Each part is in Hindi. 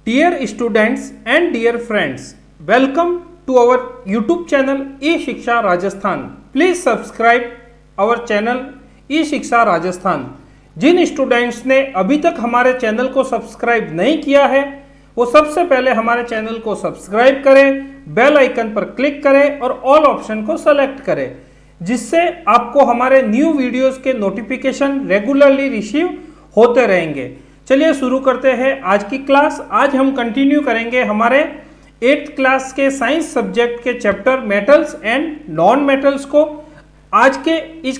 Dear students and dear friends, welcome to our YouTube channel E-Shiksha Rajasthan. Please subscribe our channel E-Shiksha Rajasthan. जिन स्टूडेंट्स ने अभी तक हमारे चैनल को सब्सक्राइब नहीं किया है वो सबसे पहले हमारे चैनल को सब्सक्राइब करें, बेल आइकन पर क्लिक करें और ऑल ऑप्शन को सेलेक्ट करें, जिससे आपको हमारे न्यू वीडियोस के नोटिफिकेशन रेगुलरली रिसीव होते रहेंगे। चलिए शुरू करते हैं आज की क्लास। आज हम कंटिन्यू करेंगे हमारे 8th क्लास के साइंस सब्जेक्ट के chapter metals and non metals को। आज के इस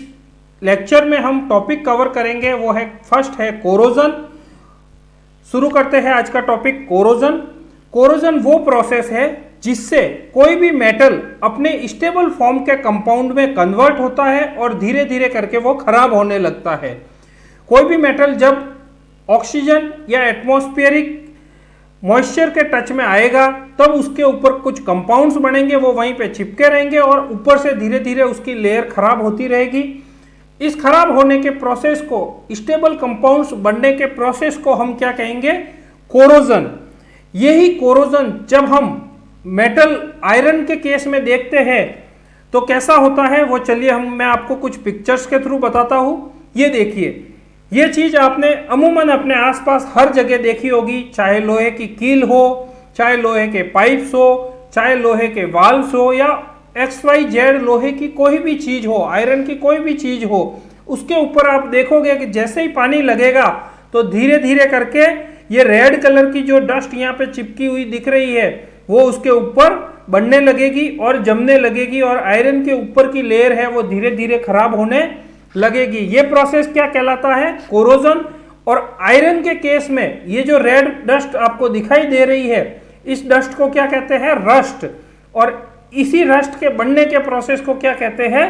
लेक्चर में हम टॉपिक कवर करेंगे, वो है फर्स्ट है कोरोजन। शुरू करते हैं आज का टॉपिक कोरोजन। कोरोजन वो प्रोसेस है जिससे कोई भी मेटल अपने स्टेबल फॉर्म के कंपाउंड में कन्वर्ट होता है और धीरे धीरे करके वो खराब होने लगता है। कोई भी मेटल जब ऑक्सीजन या एटमॉस्फेरिक मॉइस्चर के टच में आएगा तब उसके ऊपर कुछ कंपाउंड्स बनेंगे, वो वहीं पे चिपके रहेंगे और ऊपर से धीरे धीरे उसकी लेयर खराब होती रहेगी। इस खराब होने के प्रोसेस को, स्टेबल कंपाउंड्स बनने के प्रोसेस को हम क्या कहेंगे? कोरोजन। यही कोरोजन जब हम मेटल आयरन के केस में देखते हैं तो कैसा होता है वो चलिए मैं आपको कुछ पिक्चर्स के थ्रू बताता हूँ। ये देखिए, ये चीज आपने अमूमन अपने आसपास हर जगह देखी होगी, चाहे लोहे की कील हो, चाहे लोहे के पाइप्स हो, चाहे लोहे के वाल्व्स हो या XYZ लोहे की कोई भी चीज हो, आयरन की कोई भी चीज हो, उसके ऊपर आप देखोगे कि जैसे ही पानी लगेगा तो धीरे धीरे करके ये रेड कलर की जो डस्ट यहाँ पे चिपकी हुई दिख रही है वो उसके ऊपर बनने लगेगी और जमने लगेगी और आयरन के ऊपर की लेयर है वो धीरे धीरे खराब होने लगेगी। ये प्रोसेस क्या कहलाता है? कोरोजन। और आयरन के केस में ये जो रेड डस्ट आपको दिखाई दे रही है, इस डस्ट को क्या कहते हैं? रस्ट। और इसी रस्ट के बनने के प्रोसेस को क्या कहते हैं?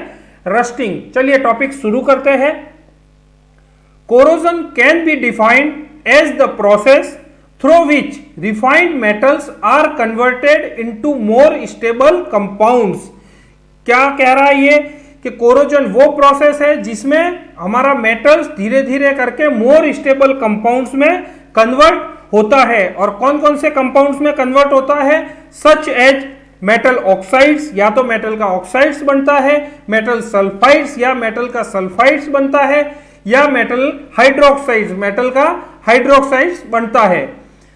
रस्टिंग। चलिए टॉपिक शुरू करते हैं। Corrosion can be defined as the process through which refined metals are converted into more stable compounds. क्या कह रहा है ये कि कोरोजन वो प्रोसेस है जिसमें हमारा मेटल्स धीरे धीरे करके मोर स्टेबल कंपाउंड्स में कन्वर्ट होता है। और कौन कौन से कंपाउंड्स में कन्वर्ट होता है? सच एज मेटल ऑक्साइड्स, या तो मेटल का ऑक्साइड्स बनता है, मेटल सल्फाइड्स या मेटल का सल्फाइड्स बनता है, या मेटल हाइड्रोक्साइड्स, मेटल का हाइड्रोक्साइड्स बनता है।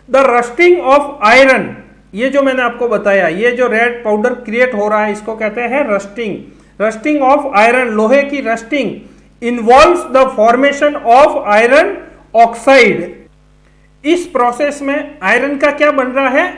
द रस्टिंग ऑफ आयरन, ये जो मैंने आपको बताया, ये जो रेड पाउडर क्रिएट हो रहा है इसको कहते हैं रस्टिंग। रस्टिंग ऑफ आयरन, लोहे की rusting involves the formation of iron oxide. इस प्रोसेस में आयरन का क्या बन रहा है?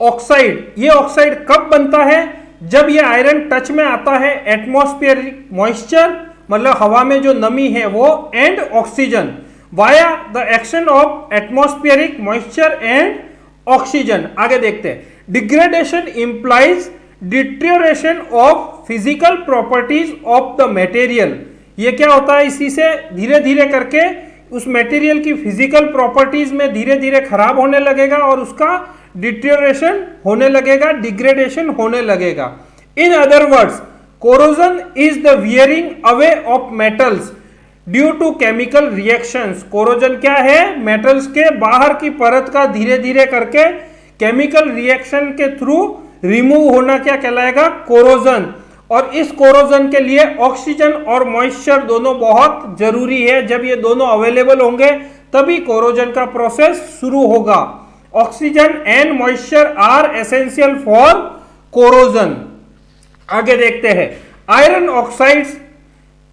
ऑक्साइड। ये ऑक्साइड कब बनता है? जब ये आयरन टच में आता है एटमॉस्फेरिक मॉइस्चर, मतलब हवा में जो नमी है वो, and oxygen, via the action of atmospheric moisture and oxygen. आगे देखते हैं। Degradation implies deterioration of physical properties of the material. ये क्या होता है? इसी से धीरे धीरे करके उस मटेरियल की फिजिकल प्रॉपर्टीज में धीरे धीरे खराब होने लगेगा और उसका डिटेरियोरेशन होने लगेगा, डिग्रेडेशन होने लगेगा। In other words, corrosion is the wearing away of metals due to chemical reactions. Corrosion क्या है? मेटल्स के बाहर की परत का धीरे धीरे करके केमिकल रिएक्शन के थ्रू रिमूव होना क्या कहलाएगा? कोरोजन। और इस कोरोजन के लिए ऑक्सीजन और मॉइस्चर दोनों बहुत जरूरी है। जब ये दोनों अवेलेबल होंगे तभी कोरोजन का प्रोसेस शुरू होगा। Oxygen and moisture are essential for corrosion. आगे देखते हैं। Iron oxides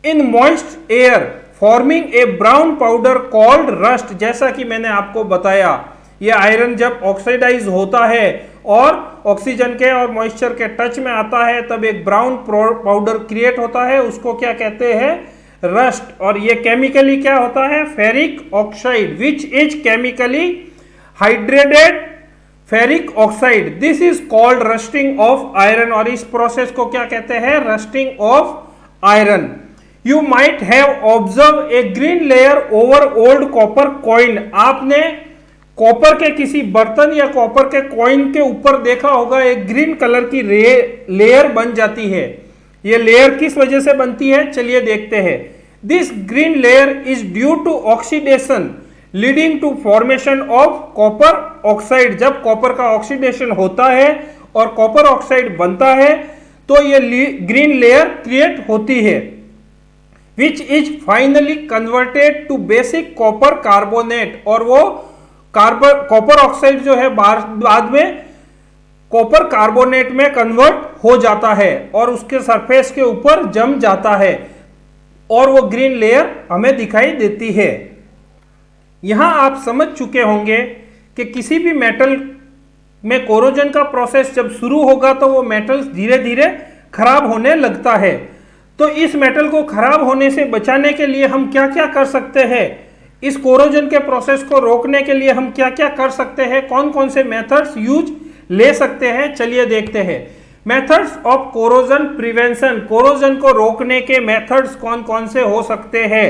in moist air forming a brown powder called rust. जैसा कि मैंने आपको बताया, ये आयरन जब ऑक्सीडाइज होता है और ऑक्सीजन के और मॉइस्चर के टच में आता है तब एक ब्राउन पाउडर क्रिएट होता है, उसको क्या कहते हैं? रस्ट। और ये केमिकली क्या होता है? Ferric oxide, which is chemically hydrated ferric oxide. This is called rusting of iron. और इस प्रोसेस को क्या कहते हैं? Rusting of iron. You might have observe a green layer over old copper coin. आपने कॉपर के किसी बर्तन या कॉपर के कॉइन के ऊपर देखा होगा एक ग्रीन कलर की लेयर बन जाती है। ये लेयर किस वजह से बनती है? चलिए देखते हैं। This green layer is due to oxidation leading to formation of copper oxide. जब कॉपर का ऑक्सीडेशन होता है और कॉपर ऑक्साइड बनता है तो ये ग्रीन लेयर क्रिएट होती है, which is finally converted to basic copper carbonate. और वो कॉपर ऑक्साइड जो है बाद में कॉपर कार्बोनेट में कन्वर्ट हो जाता है और उसके सरफेस के ऊपर जम जाता है और वो ग्रीन लेयर हमें दिखाई देती है। यहां आप समझ चुके होंगे कि किसी भी मेटल में कोरोजन का प्रोसेस जब शुरू होगा तो वो मेटल्स धीरे धीरे खराब होने लगता है। तो इस मेटल को खराब होने से बचाने के लिए हम क्या क्या कर सकते हैं, इस कोरोजन के प्रोसेस को रोकने के लिए हम क्या क्या कर सकते हैं, कौन कौन से मेथड्स यूज ले सकते हैं, चलिए देखते हैं। Methods of corrosion prevention, corrosion को रोकने के मेथड्स कौन कौन से हो सकते हैं,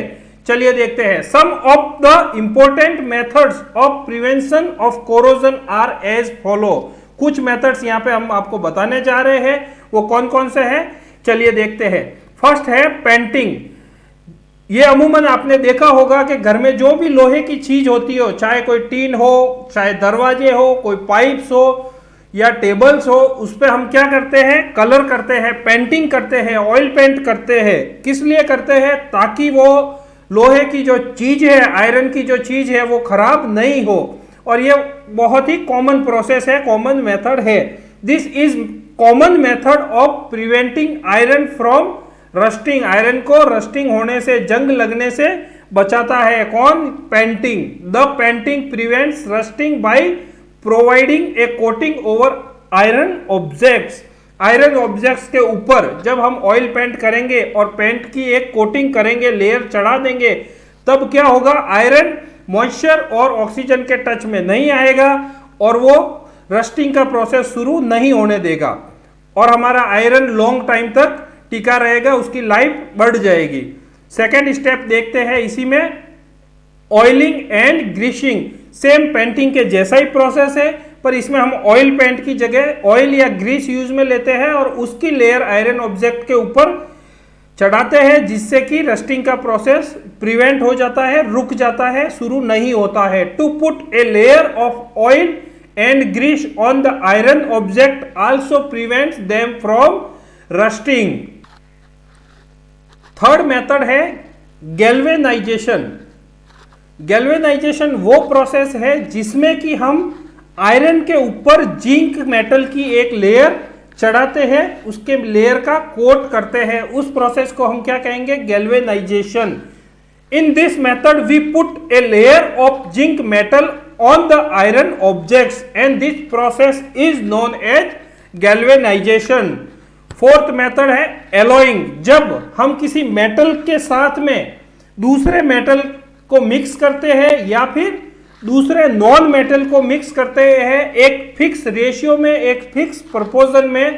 चलिए देखते हैं। Some of the important methods of prevention of corrosion are as follow. कुछ मेथड्स यहां पे हम आपको बताने जा रहे हैं, वो कौन कौन से हैं, चलिए देखते हैं। फर्स्ट है पेंटिंग। ये अमूमन आपने देखा होगा कि घर में जो भी लोहे की चीज होती हो, चाहे कोई टीन हो, चाहे दरवाजे हो, कोई पाइप्स हो या टेबल्स हो, उस पर हम क्या करते हैं, कलर करते हैं, पेंटिंग करते हैं, ऑयल पेंट करते हैं। किस लिए करते हैं, ताकि वो लोहे की जो चीज है, आयरन की जो चीज है, वो खराब नहीं हो। और ये बहुत ही कॉमन प्रोसेस है, कॉमन मेथड है। This is common method of preventing iron from rusting. Iron को रस्टिंग होने से, जंग लगने से बचाता है कौन, painting. The painting prevents rusting by providing A coating over iron objects. Iron objects के ऊपर जब हम ऑयल पेंट करेंगे और पेंट की एक कोटिंग करेंगे, लेयर चढ़ा देंगे, तब क्या होगा, आयरन मॉइस्चर और ऑक्सीजन के टच में नहीं आएगा और वो रस्टिंग का प्रोसेस शुरू नहीं होने देगा और हमारा आयरन लॉन्ग टाइम तक टिका रहेगा, उसकी लाइफ बढ़ जाएगी। सेकेंड स्टेप देखते हैं इसी में, oiling and greasing. Same painting के जैसा ही प्रोसेस है, पर इसमें हम ऑयल पेंट की जगह ऑयल या ग्रीस यूज में लेते हैं और उसकी लेयर आयरन ऑब्जेक्ट के ऊपर चढ़ाते हैं, जिससे कि रस्टिंग का प्रोसेस प्रिवेंट हो जाता है, रुक जाता है, शुरू नहीं होता है। To put a layer of oil and grease on the iron object also prevents them from rusting. Third method है गैल्वेनाइजेशन। गैल्वेनाइजेशन वो प्रोसेस है जिसमें कि हम आयरन के ऊपर जिंक मेटल की एक लेयर चढ़ाते हैं, उसके लेयर का कोट करते हैं। उस प्रोसेस को हम क्या कहेंगे, galvanization. In this method we put a layer of zinc metal on the iron objects and this process is known as galvanization. Fourth method है एलोइंग। जब हम किसी मेटल के साथ में दूसरे मेटल को मिक्स करते हैं या फिर दूसरे नॉन मेटल को मिक्स करते हैं एक फिक्स रेशियो में, एक फिक्स प्रपोर्शन में,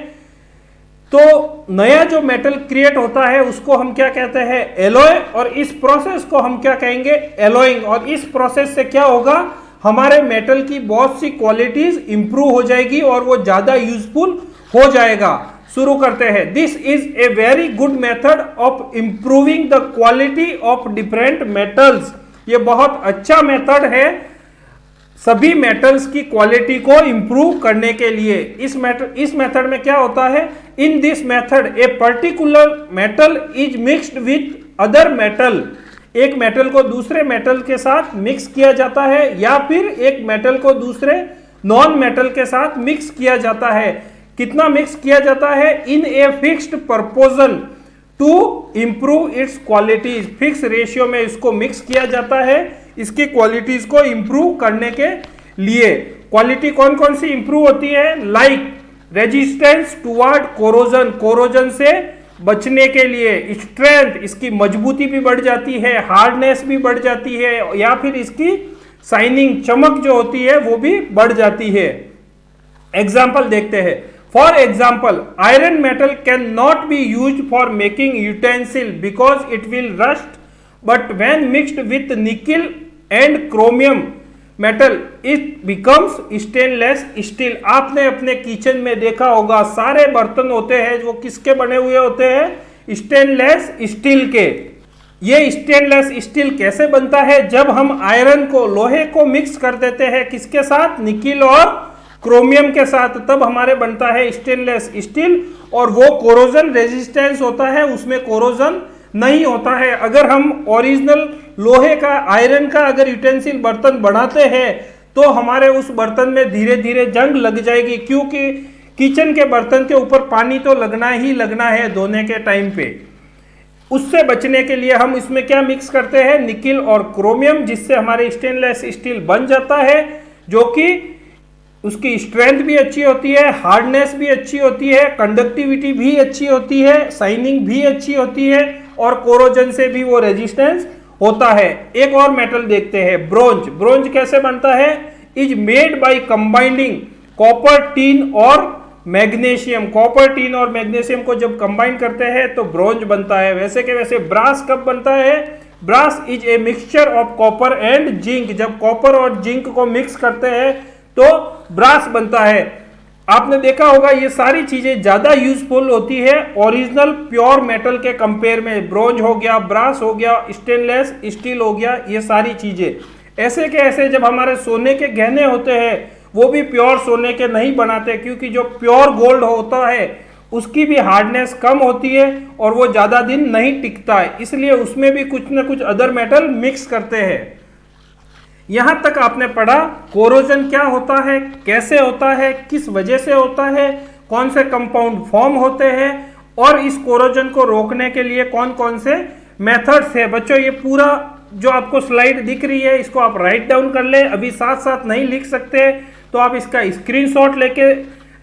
तो नया जो मेटल क्रिएट होता है उसको हम क्या कहते हैं, एलॉय। और इस प्रोसेस को हम क्या कहेंगे, एलॉइंग। और इस प्रोसेस से क्या होगा, हमारे मेटल की बहुत सी क्वालिटीज इंप्रूव हो जाएगी और वो ज्यादा यूजफुल हो जाएगा। शुरू करते हैं। This is a very good method of improving the quality of different metals. ये बहुत अच्छा मेथड है सभी मेटल्स की क्वालिटी को इंप्रूव करने के लिए। इस मेथड में क्या होता है, इन this method a particular metal is mixed with other metal. एक मेटल को दूसरे मेटल के साथ मिक्स किया जाता है या फिर एक मेटल को दूसरे नॉन मेटल के साथ मिक्स किया जाता है। कितना मिक्स किया जाता है, in a fixed proportion to improve its qualities. Fix ratio में इसको मिक्स किया जाता है इसकी क्वालिटीज को इंप्रूव करने के लिए। क्वालिटी कौन कौन सी इंप्रूव होती है, like resistance toward corrosion, corrosion से बचने के लिए, स्ट्रेंथ, इसकी मजबूती भी बढ़ जाती है, हार्डनेस भी बढ़ जाती है, या फिर इसकी शाइनिंग, चमक जो होती है वो भी बढ़ जाती है। एग्जाम्पल देखते हैं। For example, iron metal cannot be used for making utensil because it will rust, but when mixed with nickel and chromium metal, it becomes stainless steel। आपने अपने किचन में देखा होगा सारे बर्तन होते हैं वो किसके बने हुए होते हैं, स्टेनलेस स्टील के। ये स्टेनलेस स्टील कैसे बनता है? जब हम आयरन को, लोहे को मिक्स कर देते हैं किसके साथ? निकिल और क्रोमियम के साथ, तब हमारे बनता है स्टेनलेस स्टील। और वो कोरोजन रेजिस्टेंस होता है, उसमें कोरोजन नहीं होता है। अगर हम ओरिजिनल लोहे का, आयरन का अगर यूटेंसिल बर्तन बनाते हैं तो हमारे उस बर्तन में धीरे धीरे जंग लग जाएगी, क्योंकि किचन के बर्तन के ऊपर पानी तो लगना ही लगना है धोने के टाइम पे। उससे बचने के लिए हम इसमें क्या मिक्स करते हैं? निकिल और क्रोमियम, जिससे हमारे स्टेनलेस स्टील बन जाता है, जो कि उसकी स्ट्रेंथ भी अच्छी होती है, हार्डनेस भी अच्छी होती है, कंडक्टिविटी भी अच्छी होती है, शाइनिंग भी अच्छी होती है और कोरोजन से भी वो रेजिस्टेंस होता है। एक और मेटल देखते हैं, ब्रोंज। ब्रोंज कैसे बनता है? Is made by combining copper, tin और मैग्नीशियम। कॉपर, टीन और मैग्नीशियम को जब कंबाइन करते हैं तो ब्रोंज बनता है। वैसे के वैसे ब्रास कब बनता है? Brass is a mixture of copper and zinc. जब कॉपर और जिंक को मिक्स करते हैं तो ब्रास बनता है। आपने देखा होगा ये सारी चीजें ज्यादा यूजफुल होती है ओरिजिनल प्योर मेटल के कंपेयर में। ब्रोंज हो गया, ब्रास हो गया, स्टेनलेस स्टील हो गया, ये सारी चीजें। ऐसे के ऐसे जब हमारे सोने के गहने होते हैं वो भी प्योर सोने के नहीं बनाते, क्योंकि जो प्योर गोल्ड होता है उसकी भी हार्डनेस कम होती है और वो ज्यादा दिन नहीं टिकता है, इसलिए उसमें भी कुछ ना कुछ अदर मेटल मिक्स करते हैं। यहां तक आपने पढ़ा कोरोजन क्या होता है, कैसे होता है, किस वजह से होता है, कौन से कंपाउंड फॉर्म होते हैं और इस कोरोजन को रोकने के लिए कौन कौन से मेथड्स है। बच्चों ये पूरा जो आपको स्लाइड दिख रही है इसको आप राइट डाउन कर ले। अभी साथ साथ नहीं लिख सकते तो आप इसका स्क्रीनशॉट लेके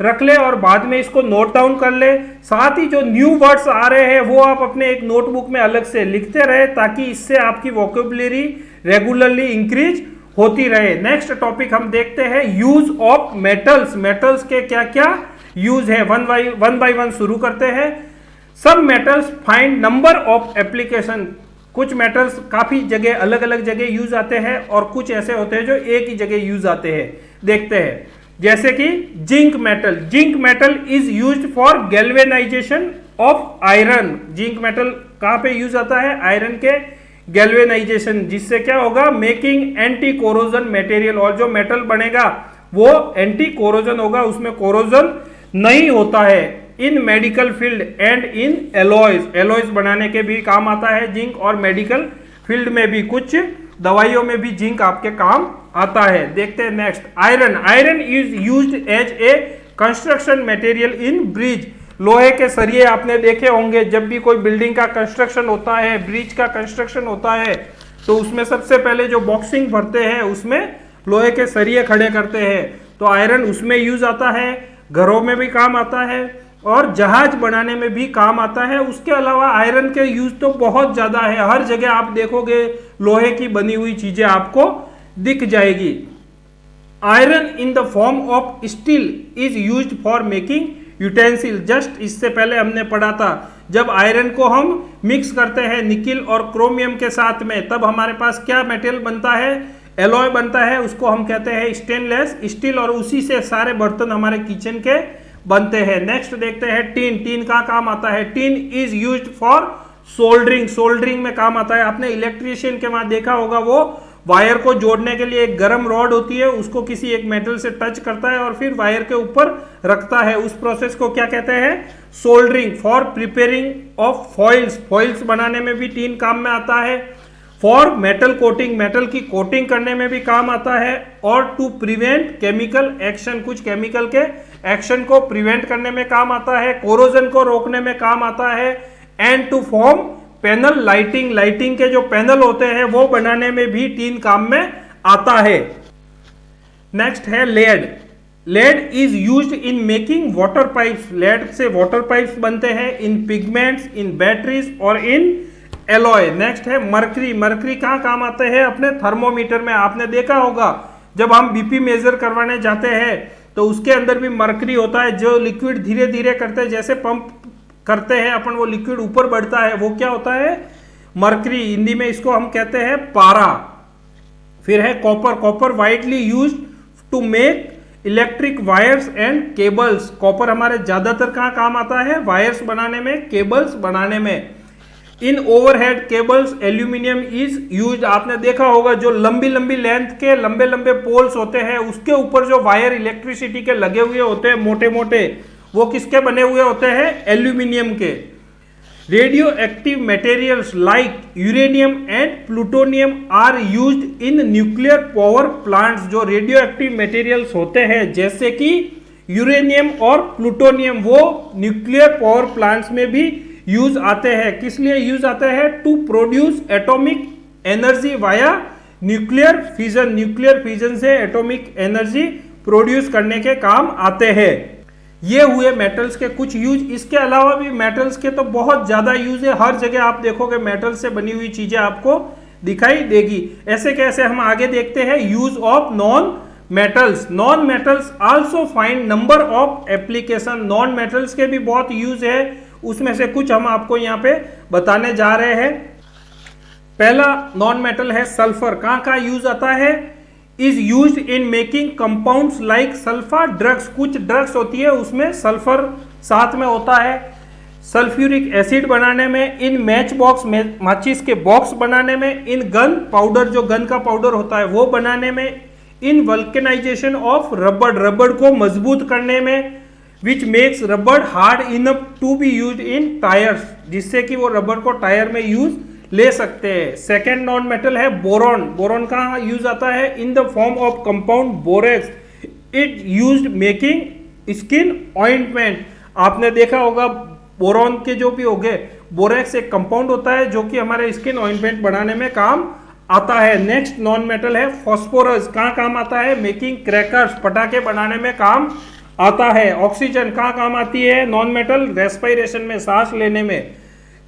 रख ले और बाद में इसको नोट डाउन कर ले। साथ ही जो न्यू वर्ड्स आ रहे हैं वो आप अपने एक नोटबुक में अलग से लिखते रहे, ताकि इससे आपकी वोकेबुलरी रेगुलरली इंक्रीज होती रहे। नेक्स्ट टॉपिक हम देखते हैं यूज ऑफ मेटल्स। मेटल्स के क्या क्या यूज है, वन बाय वन शुरू करते हैं। सब metals find number of application. कुछ मेटल्स काफी जगह, अलग अलग जगह यूज आते हैं और कुछ ऐसे होते हैं जो एक ही जगह यूज आते हैं। देखते हैं, जैसे कि zinc metal. Zinc metal is used for galvanisation of iron. Zinc metal कहां पे यूज आता है? आयरन के गैल्वेनाइजेशन, जिससे क्या होगा? Making anti corrosion material. और जो मेटल बनेगा वो एंटी कोरोजन होगा, उसमें कोरोजन नहीं होता है। इन medical field and in alloys. Alloys बनाने के भी काम आता है जिंक, और मेडिकल फील्ड में भी, कुछ दवाइयों में भी जिंक आपके काम आता है। देखते हैं next, iron. Iron is used as a construction material in bridge. लोहे के सरिये आपने देखे होंगे, जब भी कोई बिल्डिंग का कंस्ट्रक्शन होता है, ब्रिज का कंस्ट्रक्शन होता है, तो उसमें सबसे पहले जो बॉक्सिंग भरते हैं उसमें लोहे के सरिये खड़े करते हैं, तो आयरन उसमें यूज आता है। घरों में भी काम आता है और जहाज बनाने में भी काम आता है। उसके अलावा आयरन के यूज तो बहुत ज्यादा है, हर जगह आप देखोगे लोहे की बनी हुई चीजें आपको दिख जाएगी। Iron in the form of steel is used for making utensil. Just इससे पहले हमने पढ़ा था, जब आयरन को हम मिक्स करते हैं निकिल और क्रोमियम के साथ में, तब हमारे पास क्या मेटेरियल बनता है? एलॉय बनता है, उसको हम कहते हैं स्टेनलेस स्टील, और उसी से सारे बर्तन हमारे किचन के बनते हैं। नेक्स्ट देखते हैं टीन। टीन का काम आता है, tin is used for soldering. Soldering में काम आता है। आपने इलेक्ट्रिशियन के वहां देखा होगा, वो वायर को जोड़ने के लिए एक गर्म रॉड होती है, उसको किसी एक मेटल से टच करता है और फिर वायर के ऊपर रखता है। उस प्रोसेस को क्या कहते हैं? Soldering. For preparing of foils. Foils बनाने में भी टीन काम में आता है। For metal coating. मेटल की कोटिंग करने में भी काम आता है। और टू प्रिवेंट केमिकल एक्शन। कुछ केमिकल के एक्शन को प्रिवेंट करने में काम आता है। कोरोजन को रोकने में काम आता है। And to form panel lighting. Lighting के जो पैनल होते हैं वो बनाने में भी टीन काम में आता है। नेक्स्ट है lead. Lead is used in making water pipes. Lead से वाटर पाइप्स बनते हैं इन पिगमेंट्स, इन बैटरीज और इन एलॉय। नेक्स्ट है मरकरी। मरकरी कहाँ काम आते हैं? अपने थर्मोमीटर में। आपने देखा होगा जब हम बीपी मेजर करवाने जाते हैं तो उसके अंदर भी मरकरी होता है, जो लिक्विड धीरे धीरे करते हैं, जैसे पंप करते हैं अपन, वो लिक्विड ऊपर बढ़ता है, वो क्या होता है? मरकरी। हिंदी में इसको हम कहते हैं पारा। फिर है copper. Copper widely used to make electric wires and cables. Copper हमारे ज्यादातर कहाँ काम आता है? वायर्स बनाने में, केबल्स बनाने में। In overhead cables aluminium is use. आपने देखा होगा जो लंबी लंबी लेंथ के लंबे लंबे पोल्स होते हैं उसके ऊपर जो वायर इलेक्ट्रिसिटी के लगे हुए होते हैं मोटे मोटे, वो किसके बने हुए होते हैं? एल्यूमिनियम के। Radioactive materials like uranium and plutonium are used in nuclear power plants. जो रेडियो एक्टिव मटेरियल्स होते हैं जैसे कि यूरेनियम और प्लूटोनियम, वो न्यूक्लियर पावर प्लांट्स में भी यूज आते हैं। किस लिए यूज आते हैं? To produce atomic energy via nuclear fission. Nuclear fission से एटॉमिक एनर्जी प्रोड्यूस करने के काम आते हैं। ये हुए मेटल्स के कुछ यूज। इसके अलावा भी मेटल्स के तो बहुत ज्यादा यूज है। हर जगह आप देखोगे मेटल से बनी हुई चीजें आपको दिखाई देगी। ऐसे कैसे हम आगे देखते हैं use of non metals. Non metals also find number of application. Non metals के भी बहुत यूज है, उसमें से कुछ हम आपको यहाँ पे बताने जा रहे हैं। पहला नॉन मेटल है सल्फर। कहाँ कहाँ यूज आता है? Is used in making compounds like sulpha drugs. कुछ ड्रग्स होती है उसमें सल्फर साथ में होता है। सल्फ्यूरिक एसिड बनाने में, इन मैच बॉक्स में माचिस के बॉक्स बनाने में, इन गन पाउडर जो गन का पाउडर होता है वो बनाने में, इन वल्केनाइजेशन ऑफ रबड़, रबड़ को मजबूत करने में, which makes rubber hard enough to be use in tyres, जिससे कि वो रबड़ को टायर में यूज ले सकते हैं। सेकेंड नॉन मेटल है बोरॉन। बोरॉन का यूज आता है in the form of compound borax. It used making skin ointment. आपने देखा होगा बोरॉन के जो भी हो गए, बोरेक्स एक कंपाउंड होता है जो कि हमारे स्किन ऑइंटमेंट बनाने में काम आता है। नेक्स्ट नॉन मेटल है फॉस्फोरस। कहाँ काम आता है? मेकिंग क्रैकर्स, पटाखे बनाने में काम आता है। ऑक्सीजन कहाँ काम आती है? नॉन मेटल रेस्पिरेशन में, सांस लेने में।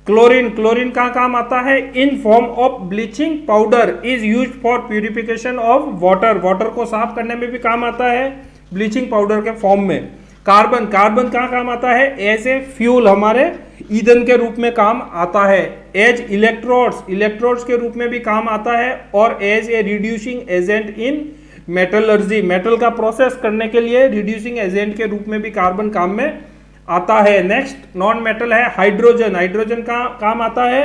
क्लोरीन, क्लोरीन कहाँ काम आता है? In form of bleaching powder, is used for purification of water, water को साफ करने में भी काम आता है ब्लीचिंग पाउडर के फॉर्म में। कार्बन, कार्बन कहाँ काम आता है? एज ए फ्यूल, हमारे ईंधन के रूप में काम आता है। एज इलेक्ट्रोड्स, इलेक्ट्रोड्स के रूप में भी काम आता है। और as a reducing agent in metallurgy, metal का प्रोसेस करने के लिए रिड्यूसिंग एजेंट के रूप में भी कार्बन काम में आता है। नेक्स्ट नॉन मेटल है हाइड्रोजन। हाइड्रोजन का काम आता है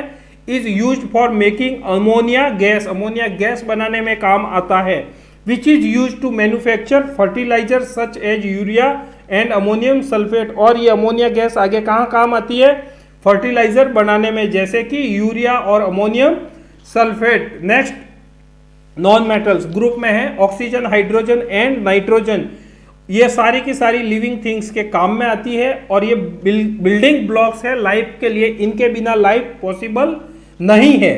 is used for making ammonia gas, ammonia gas बनाने में काम आता है। Which is used to manufacture fertilizer such as urea and ammonium sulphate. और ये अमोनिया गैस आगे कहाँ काम आती है? फर्टिलाइजर बनाने में, जैसे कि यूरिया और ammonium sulphate. Next non metals group में है ऑक्सीजन, हाइड्रोजन एंड नाइट्रोजन। ये सारी की सारी लिविंग थिंग्स के काम में आती है और ये बिल्डिंग ब्लॉक्स है लाइफ के लिए। इनके बिना लाइफ पॉसिबल नहीं है।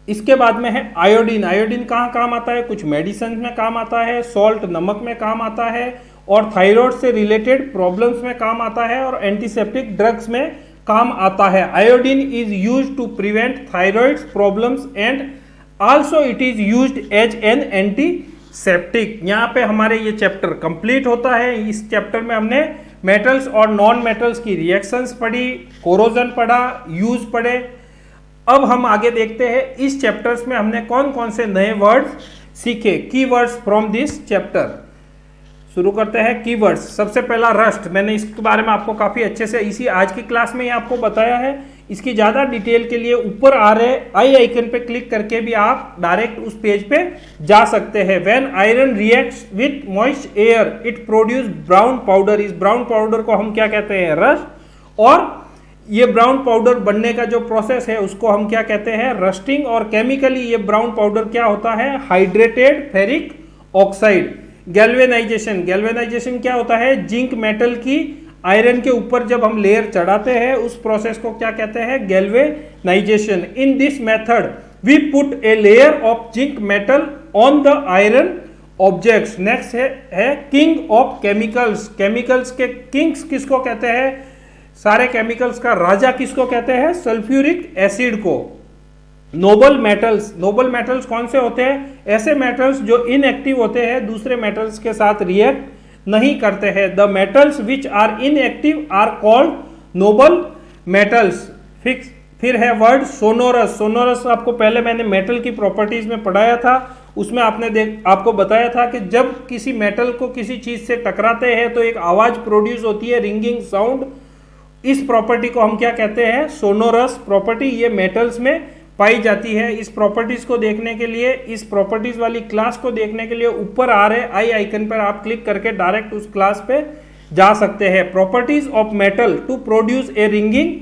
इसके बाद में है आयोडीन। आयोडीन कहाँ काम आता है? कुछ मेडिसिन में काम आता है, सॉल्ट नमक में काम आता है, और थायराइड से रिलेटेड प्रॉब्लम्स में काम आता है, और एंटीसेप्टिक ड्रग्स में काम आता है। Iodine is used to prevent thyroid problems and also it is used as an antiseptic. यहाँ पे हमारे ये चैप्टर कंप्लीट होता है। इस चैप्टर में हमने मेटल्स और नॉन मेटल्स की रिएक्शंस पढ़ी, कोरोजन पढ़ा, यूज पढ़े। अब हम आगे देखते हैं इस चैप्टर्स में हमने कौन कौन से नए वर्ड्स सीखे, कीवर्ड्स फ्रॉम दिस चैप्टर। शुरू करते हैं कीवर्ड्स। सबसे पहला रस्ट, मैंने इसके बारे में आपको काफ़ी अच्छे से इसी आज की क्लास में ही आपको बताया है। इसकी ज़्यादा डिटेल के लिए ऊपर आ रहे आई आइकन पे क्लिक करके भी आप डायरेक्ट उस पेज पे जा सकते हैं। When iron reacts with moist air it produce brown powder. इस ब्राउन पाउडर को हम क्या कहते हैं? रस्ट। और ये ब्राउन पाउडर बनने का जो प्रोसेस है उसको हम क्या कहते हैं? रस्टिंग। और केमिकली ये ब्राउन पाउडर क्या होता है? Hydrated ferric oxide. Galvanisation, galvanisation क्या होता है? जिंक मेटल की आयरन के ऊपर जब हम लेयर चढ़ाते हैं उस प्रोसेस को क्या कहते हैं? Galvanization. In this method we put a layer of zinc metal on the iron objects. Next है किंग ऑफ केमिकल्स। केमिकल्स के किंग्स किसको कहते हैं? सारे केमिकल्स का राजा किसको कहते हैं? सल्फ्यूरिक एसिड को। नोबल मेटल्स, नोबल मेटल्स कौन से होते हैं? ऐसे मेटल्स जो इनएक्टिव होते हैं, दूसरे मेटल्स के साथ रिएक्ट नहीं करते हैं। The metals which are inactive are called noble metals. फिर है वर्ड सोनोरस। सोनोरस आपको पहले मैंने मेटल की प्रॉपर्टीज में पढ़ाया था, उसमें आपको बताया था कि जब किसी मेटल को किसी चीज से टकराते हैं तो एक आवाज प्रोड्यूस होती है, रिंगिंग साउंड। इस प्रॉपर्टी को हम क्या कहते हैं, सोनोरस प्रॉपर्टी। ये मेटल्स में पाई जाती है। इस प्रॉपर्टीज को देखने के लिए, इस प्रॉपर्टीज वाली क्लास को देखने के लिए ऊपर आ रहे आई आइकन पर आप क्लिक करके डायरेक्ट उस क्लास पे जा सकते हैं। Properties of metal to produce a ringing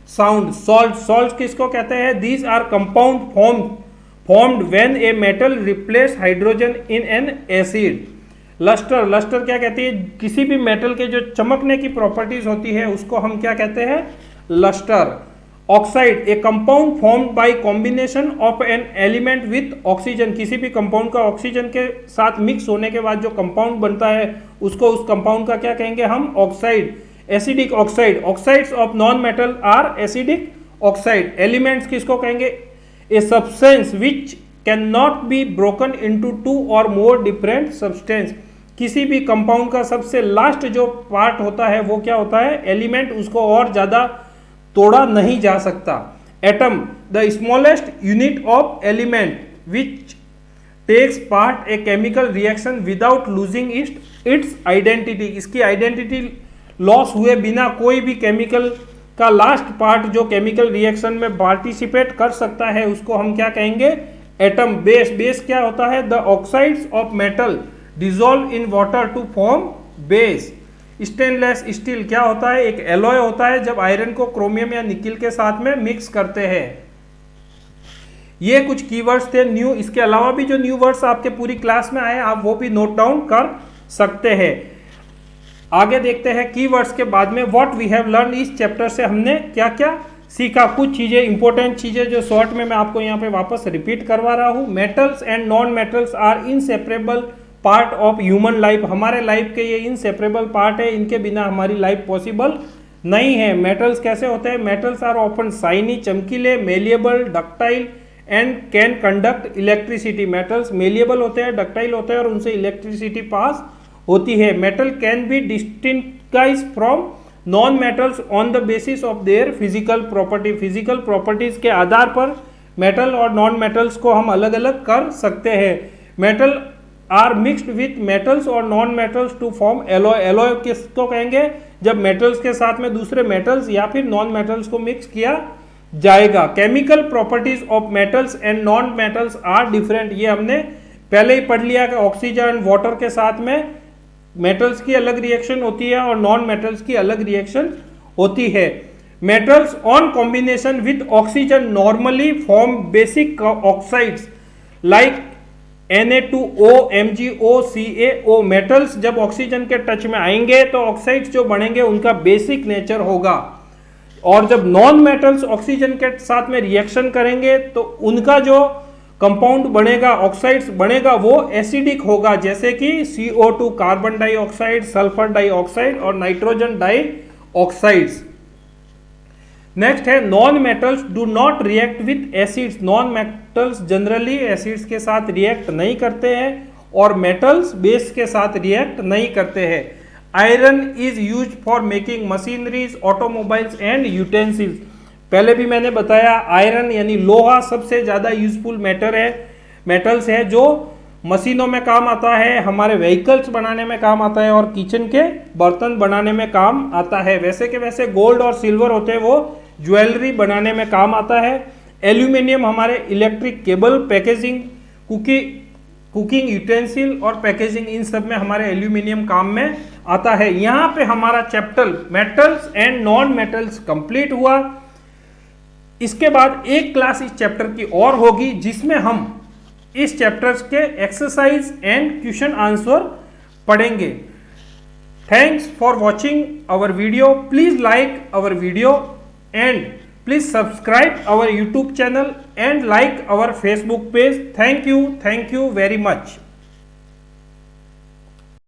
sound. Salt किसको कहते हैं? These are compound formed when a metal replace hydrogen in an acid. Lustre क्या कहती है? किसी भी मेटल के जो चमकने की प्रॉपर्टीज होती है उसको हम क्या कहते हैं? Lustre. Oxide, a compound formed by combination of an element with oxygen. किसी भी कंपाउंड का ऑक्सीजन के साथ मिक्स होने के बाद जो कंपाउंड बनता है उसको, उस कंपाउंड का क्या कहेंगे हम? Oxide. Acidic oxide, oxides of non metal are acidic oxide. Elements किसको कहेंगे? A substance which can not be broken into two or more different substance. किसी भी कंपाउंड का सबसे लास्ट जो पार्ट होता है वो क्या होता है? एलिमेंट। उसको और ज्यादा तोड़ा नहीं जा सकता। Atom, the smallest unit of element which takes part a chemical reaction without losing its identity. इसकी आइडेंटिटी लॉस हुए बिना कोई भी केमिकल का लास्ट पार्ट जो केमिकल रिएक्शन में पार्टिसिपेट कर सकता है उसको हम क्या कहेंगे? एटम। बेस क्या होता है? The oxides of metal dissolve in water to form base. Stainless steel क्या होता है? एक एलॉय होता है जब आयरन को क्रोमियम या निकिल के साथ में मिक्स करते हैं। ये कुछ कीवर्ड्स थे न्यू। इसके अलावा भी जो न्यू वर्ड्स आपके पूरी क्लास में आए आप वो भी नोट डाउन कर सकते हैं। आगे देखते हैं कीवर्ड्स के बाद में व्हाट वी हैव लर्न। इस चैप्टर से हमने क्या क्या सीखा। कुछ चीजें, इंपॉर्टेंट चीजें जो शॉर्ट में मैं आपको यहाँ पे वापस रिपीट करवा रहा हूँ। Metals and non metals are inseparable part of human life. हमारे लाइफ के ये इनसेपरेबल पार्ट है, इनके बिना हमारी लाइफ पॉसिबल नहीं है। मेटल्स कैसे होते हैं? मेटल्स आर ऑफन शाइनी, चमकीले, malleable, ductile and can conduct electricity. Metals malleable होते हैं, डक्टाइल होते हैं और उनसे इलेक्ट्रिसिटी पास होती है। Metal can be distinguished from non metals on the basis of their physical property. Physical properties के आधार पर मेटल और नॉन मेटल्स को हम अलग अलग कर सकते हैं। Metal are mixed with metals और non metals to form alloy. Alloy किसको कहेंगे? जब मेटल्स के साथ में दूसरे मेटल्स या फिर नॉन मेटल्स को मिक्स किया जाएगा। Chemical properties of metals and non metals are different. ये हमने पहले ही पढ़ लिया कि ऑक्सीजन वाटर के साथ में मेटल्स की अलग रिएक्शन होती है और नॉन मेटल्स की अलग रिएक्शन होती है। Metals on combination with oxygen normally form basic oxides like Na2O, MgO, CaO। Metals जब ऑक्सीजन के टच में आएंगे तो ऑक्साइड्स जो बनेंगे उनका बेसिक नेचर होगा, और जब नॉन मेटल्स ऑक्सीजन के साथ में रिएक्शन करेंगे तो उनका जो कंपाउंड बनेगा, ऑक्साइड्स बनेगा, वो एसिडिक होगा, जैसे कि CO2 carbon dioxide, sulphur dioxide और नाइट्रोजन डाइऑक्साइड्स। नेक्स्ट है non metals do not react with acids. Non metals generally acids के साथ रिएक्ट नहीं करते हैं और मेटल्स बेस के साथ रिएक्ट नहीं करते हैं। Iron is use for making machineries, automobiles and utensils. पहले भी मैंने बताया आयरन यानी लोहा सबसे ज्यादा यूजफुल मेटल्स है जो मशीनों में काम आता है, हमारे व्हीकल्स बनाने में काम आता है और किचन के बर्तन बनाने में काम आता है। वैसे के वैसे गोल्ड और सिल्वर होते हैं वो ज्वेलरी बनाने में काम आता है। एल्यूमिनियम हमारे electric cable, packaging, cooking utensil और पैकेजिंग, इन सब में हमारे एल्यूमिनियम काम में आता है। यहाँ पे हमारा chapter metals and non metals complete हुआ। इसके बाद एक क्लास इस चैप्टर की और होगी जिसमें हम इस चैप्टर्स के एक्सरसाइज एंड क्वेश्चन आंसर पढ़ेंगे। Thanks for watching our video. Please like our video and please subscribe our YouTube channel and like our Facebook page. Thank you very much.